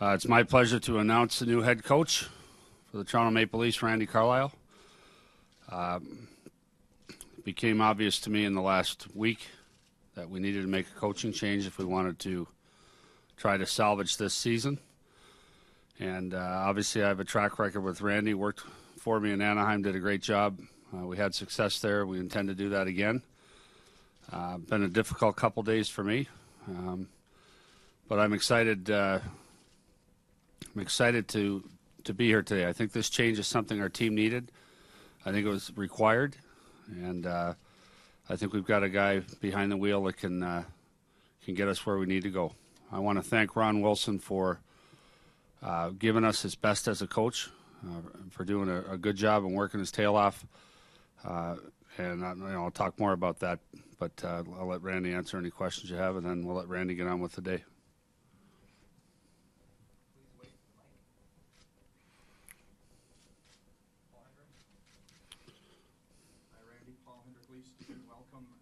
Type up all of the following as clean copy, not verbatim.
It's my pleasure to announce the new head coach for the Toronto Maple Leafs, Randy Carlyle. It became obvious to me in the last week that we needed to make a coaching change if we wanted to try to salvage this season. And obviously I have a track record with Randy, worked for me in Anaheim, did a great job. We had success there. We intend to do that again. Been a difficult couple days for me, but I'm excited. I'm excited to be here today. I think this change is something our team needed. I think it was required, and I think we've got a guy behind the wheel that can get us where we need to go. I want to thank Ron Wilson for giving us his best as a coach, for doing a good job and working his tail off. And I'll talk more about that, but I'll let Randy answer any questions you have, and then we'll let Randy get on with the day.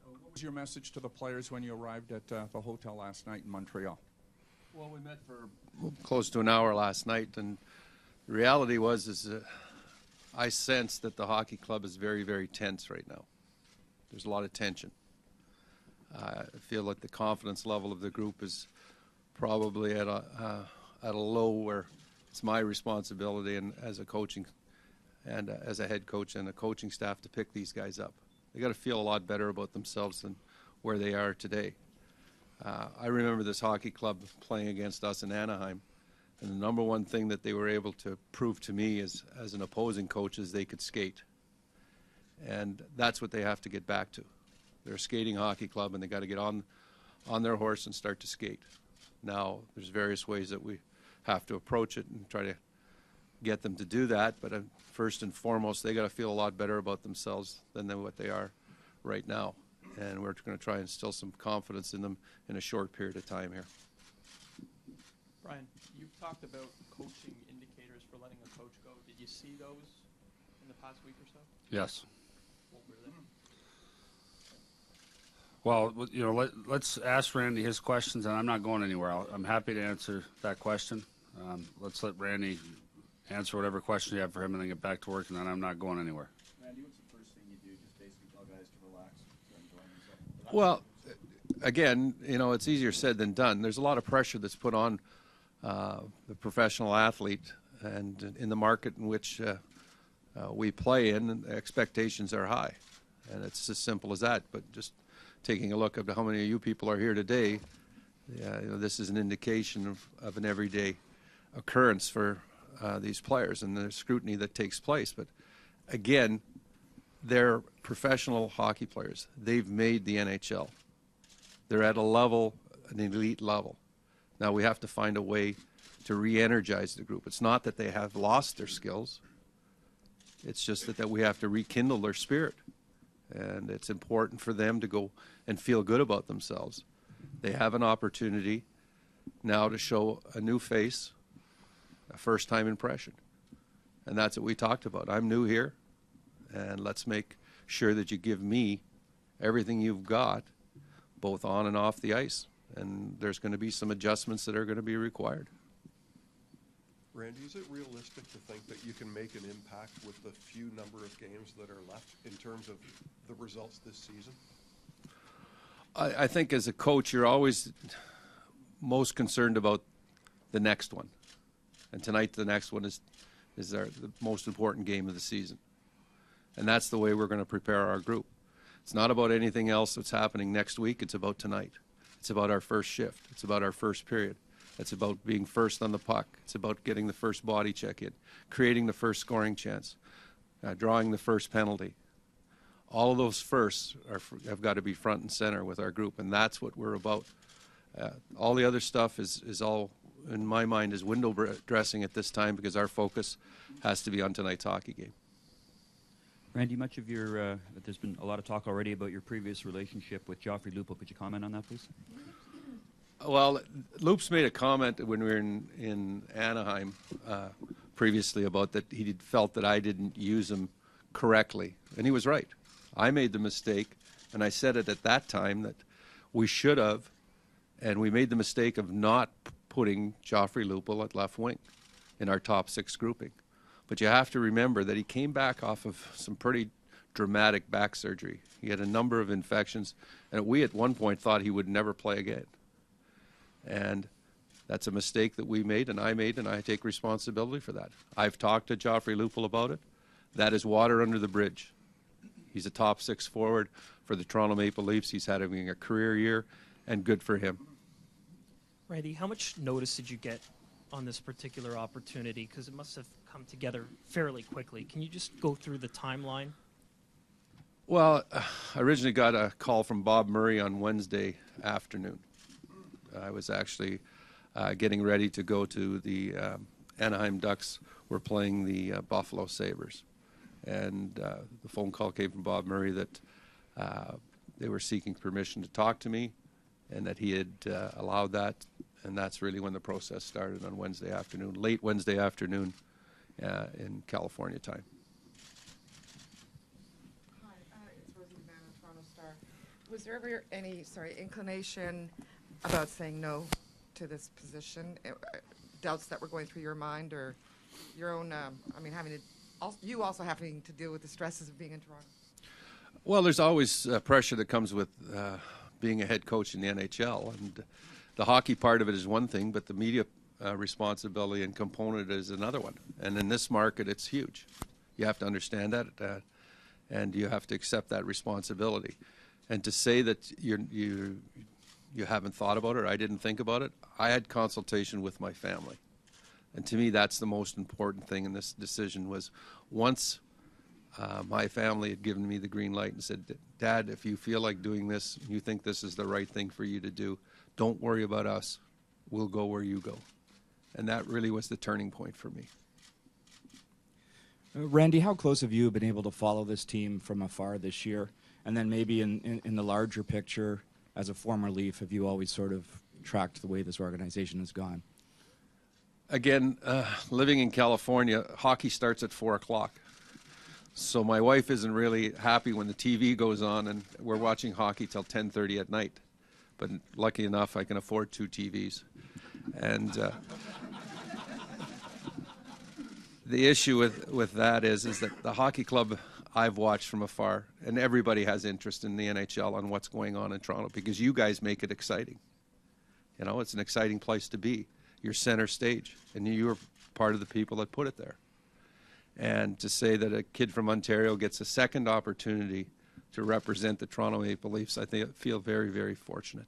What was your message to the players when you arrived at the hotel last night in Montreal? Well, we met for close to an hour last night, and the reality was I sense that the hockey club is very, very tense right now. There's a lot of tension. I feel like the confidence level of the group is probably at a low where it's my responsibility and as a coaching and as a head coach and a coaching staff to pick these guys up. They got to feel a lot better about themselves than where they are today. I remember this hockey club playing against us in Anaheim, and the number one thing that they were able to prove to me as an opposing coach is they could skate. And that's what they have to get back to. They're a skating hockey club, and they got to get on their horse and start to skate. Now, there's various ways that we have to approach it and try to get them to do that, but first and foremost, they got to feel a lot better about themselves than what they are right now. And we're going to try and instill some confidence in them in a short period of time here. Brian, you've talked about coaching indicators for letting a coach go. Did you see those in the past week or so? Yes. What were they? Well, let's ask Randy his questions, and I'm not going anywhere. I'm happy to answer that question. Let's let Randy answer whatever question you have for him and then get back to work, and then I'm not going anywhere. Randy, what's the first thing you do? Just basically tell guys to relax and enjoy themselves? Well, again, it's easier said than done. There's a lot of pressure that's put on the professional athlete, and in the market in which we play in, expectations are high. And it's as simple as that. But just taking a look at how many of you people are here today, this is an indication of an everyday occurrence for these players and the scrutiny that takes place. But again, they're professional hockey players. They've made the NHL. They're at an elite level. Now we have to find a way to re-energize the group. It's not that they have lost their skills. It's just that we have to rekindle their spirit. And it's important for them to go and feel good about themselves. They have an opportunity now to show a new face, a first-time impression. And that's what we talked about. I'm new here, and let's make sure that you give me everything you've got, both on and off the ice. And there's going to be some adjustments that are going to be required. Randy, is it realistic to think that you can make an impact with the few number of games that are left in terms of the results this season? I think as a coach, you're always most concerned about the next one. And tonight, the next one is the most important game of the season. And that's the way we're going to prepare our group. It's not about anything else that's happening next week. It's about tonight. It's about our first shift. It's about our first period. It's about being first on the puck. It's about getting the first body check in, creating the first scoring chance, drawing the first penalty. All of those firsts have got to be front and center with our group, and that's what we're about. All the other stuff is all, in my mind, is window dressing at this time because our focus has to be on tonight's hockey game. Randy, much of your there's been a lot of talk already about your previous relationship with Joffrey Lupul. Could you comment on that, please? Well, Loops made a comment when we were in Anaheim previously about that he felt that I didn't use him correctly, and he was right. I made the mistake, and I said it at that time that we should have, and we made the mistake of not putting Joffrey Lupul at left wing in our top 6 grouping. But you have to remember that he came back off of some pretty dramatic back surgery. He had a number of infections, and we at one point thought he would never play again. And that's a mistake that we made, and I take responsibility for that. I've talked to Joffrey Lupul about it. That is water under the bridge. He's a top 6 forward for the Toronto Maple Leafs. He's having a career year, and good for him. Randy, how much notice did you get on this particular opportunity? Because it must have come together fairly quickly. Can you just go through the timeline? Well, I originally got a call from Bob Murray on Wednesday afternoon. I was actually getting ready to go to the Anaheim Ducks. Were playing the Buffalo Sabres. And the phone call came from Bob Murray that they were seeking permission to talk to me and that he had allowed that. And that's really when the process started on Wednesday afternoon, late Wednesday afternoon in California time. Hi, it's Rosie McMahon of Toronto Star. Was there ever any, inclination about saying no to this position? Doubts that were going through your mind, or your own, you also having to deal with the stresses of being in Toronto? Well, there's always pressure that comes with being a head coach in the NHL. And the hockey part of it is one thing, but the media responsibility and component is another one. And in this market, it's huge. You have to understand that, and you have to accept that responsibility. And to say that you haven't thought about it, or I didn't think about it, I had consultation with my family. And to me, that's the most important thing in this decision was once my family had given me the green light and said, Dad, if you feel like doing this, you think this is the right thing for you to do, don't worry about us. We'll go where you go. And that really was the turning point for me. Randy, how close have you been able to follow this team from afar this year? And then maybe in the larger picture, as a former Leaf, have you always sort of tracked the way this organization has gone? Again, living in California, hockey starts at 4 o'clock. So my wife isn't really happy when the TV goes on and we're watching hockey till 10:30 at night. But lucky enough, I can afford 2 TVs. And the issue with that is that the hockey club I've watched from afar, and everybody has interest in the NHL on what's going on in Toronto because you guys make it exciting. You know, it's an exciting place to be. You're center stage, and you're part of the people that put it there. And to say that a kid from Ontario gets a second opportunity to represent the Toronto Maple Leafs, I feel very, very fortunate.